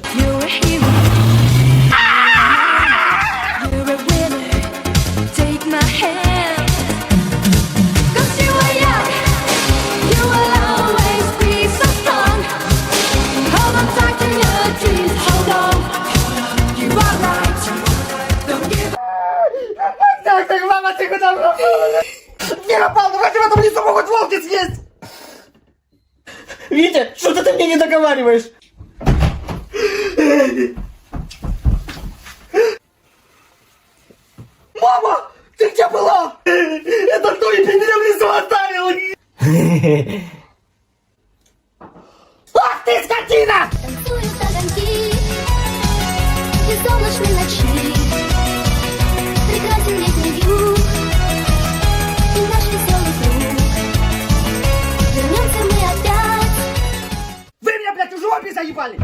You're a hero. You're a winner. Take my hand. 'Cause you are young. You will always be so strong. Hold on tight to your dreams. Hold on. You are right. Don't give up. Так, мама, ты куда пропала? Не пропал, ну хотя в этом лесу могут волки съесть! Витя, что-то ты мне не договариваешь! Мама! Ты где была? Это кто и меня в лесу оставил? Ах ты, скотина! Танцуют огоньки безоблачной ночи. Прекрасен летний юг и наш веселый круг. Вернемся мы опять. Вы меня, блядь, уже обе заебали!